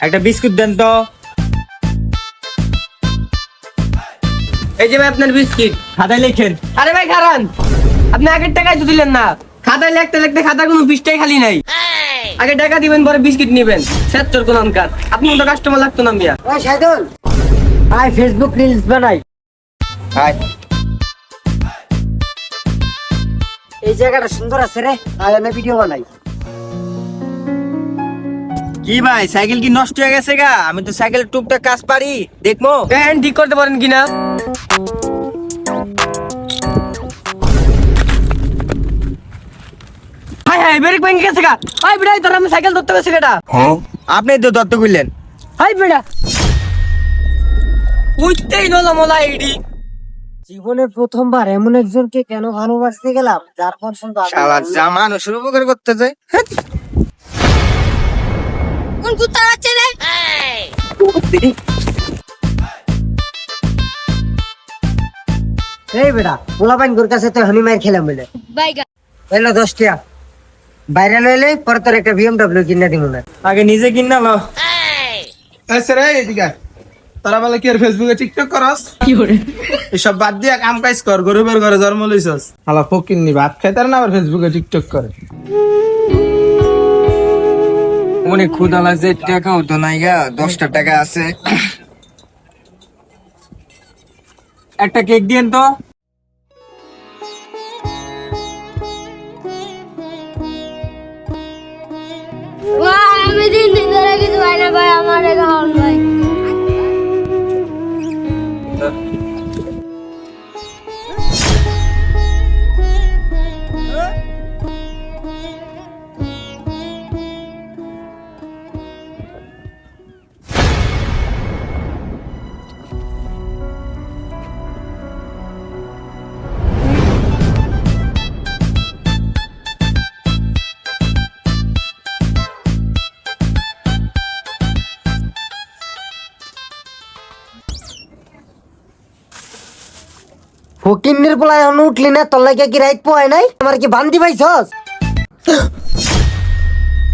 একটা বিস্কুট দেন তো। এই যে ভাই আপনার বিস্কিট। খাতায় লিখেন। আরে ভাই খারান, আপনি আগের টাকাই তো দিলেন না। খাতায় লিখতে লিখতে খাতার কোনো পৃষ্ঠাই খালি নাই। আগে টাকা দিবেন পরে বিস্কিট নিবেন। সেচ্চর কোন আনকার, আপনি তো কাস্টমার লাগতো না মিয়া। ওই সাইদুল, আয় ফেসবুক রিলস বানাই। আয় এই জায়গাটা সুন্দর আছে রে, আয় আমি ভিডিও বানাই। কি ভাই, সাইকেল কি নষ্ট হয়ে গেছে গা? আমি তো সাইকেল টুকটাক কাজ পারি, দেখবো। হ্যাঁ ঠিক করতে পারেন কিনা? হাই হাই ব্রেক ভেঙে গেছে গা। হাই বেড়াই তোর আমি সাইকেল ধরতে গেছি কেটা? আপনি তো দত্ত করলেন। হাই বেড়া উঠতেই নলা মলা এডি। জীবনে প্রথমবার এমন একজনকে কেন ভালোবাসতে গেলাম যার পছন্দ আমি শালা না। যা মানুষের উপকার করতে যায়। কোন কুত্তা আছে রে? এই বেটা পোলাপাইন গোর কাছে তো হানি মার খেলাম বলে বাইগা এলো 10 টাকা বাইরে লইলে পরে তোর একটা BMW কিনে দিব না। আগে নিজে কিনা লো। রে এদিকে আয়। তারা বলে কি আর ফেসবুকে টিকটক করস কি করে এসব বাদ দিয়া কাম কাজ কর, গরিবের ঘরে জন্ম লইছস। হালা ফকির নি ভাত খাইতার না আবার ফেসবুকে টিকটক করে। অনেক ক্ষুধা লাগছে, টাকাও তো নাই গা, 10টা টাকা আছে। একটা কেক দিয়েন তো। ভাই আমি দিন দিন ধরে কিছু ভাই না ভাই, আমার খাওয়ান ভাই। ফকিন্নির পোলা এখন উঠলি না, তোর লাগে কি রাইট পোয়ায় নাই? আমার কি বান্দি পাইছস?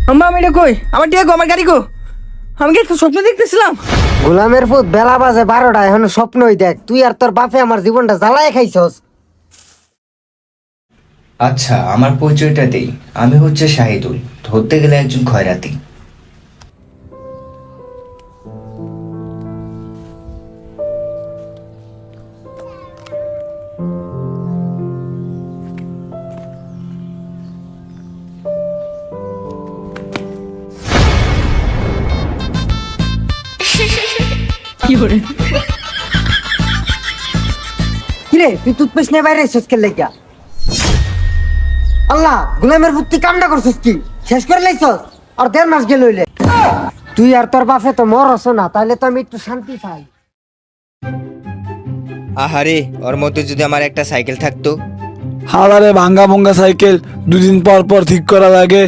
আম্মা আমি এটা কই? আমার টিয়া গো, আমার গাড়ি গো। আমি কি একটা স্বপ্ন দেখতেছিলাম? গোলামের ফুট বেলা বাজে 12টা, এখন স্বপ্নই দেখ। তুই আর তোর বাপে আমার জীবনটা জ্বালায় খাইছস। আচ্ছা, আমার পরিচয়টা দেই। আমি হচ্ছে শাহিদুল, ধরতে গেলে একজন খয়রাতি। কিরে তুই টুথপেস্ট নিয়ে বাইরে এসছিস কে লাগিয়া? আল্লাহ, গোলামের ফুট তুই কামটা করছিস কি? শেষ করে লাইছস? আর 1.5 মাস গেল হইলে। তুই আর তোর বাপে তো মরছ না, তাহলে তো আমি একটু শান্তি পাই। আহারে, ওর মধ্যে যদি আমার একটা সাইকেল থাকতো। হালারে ভাঙ্গা ভঙ্গা সাইকেল 2 দিন পর পর ঠিক করা লাগে।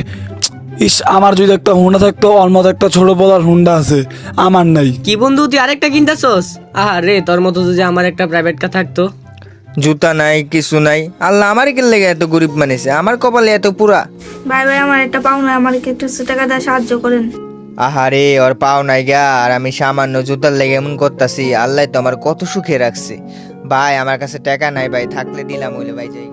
ইস, আমার যদি একটা হুন্ডা থাকতো, ওর মতো একটা ছোট বলার হুন্ডা আছে, আমার নাই। কি বন্ধু তুই আরেকটা কিনতেছস? আরে তোর মতো যদি আমার একটা প্রাইভেট কার থাকতো। জুতা নাই, কিছু নাই। আল্লাহ আমারই কে লেগে এত গরিব বানিয়েছে, আমার কপালে এত পুরা। ভাই ভাই আমার একটা পাওনা, আমার কিছু টাকা দিয়ে সাহায্য করেন। আহারে, ওর পাও নাই গা, আর আমি সামান্য জুতার লেগে এমন করতাছি। আল্লাহ তো আমার কত সুখে রাখছে। ভাই আমার কাছে টাকা নাই ভাই, থাকলে দিলাম হইলে ভাই যাই।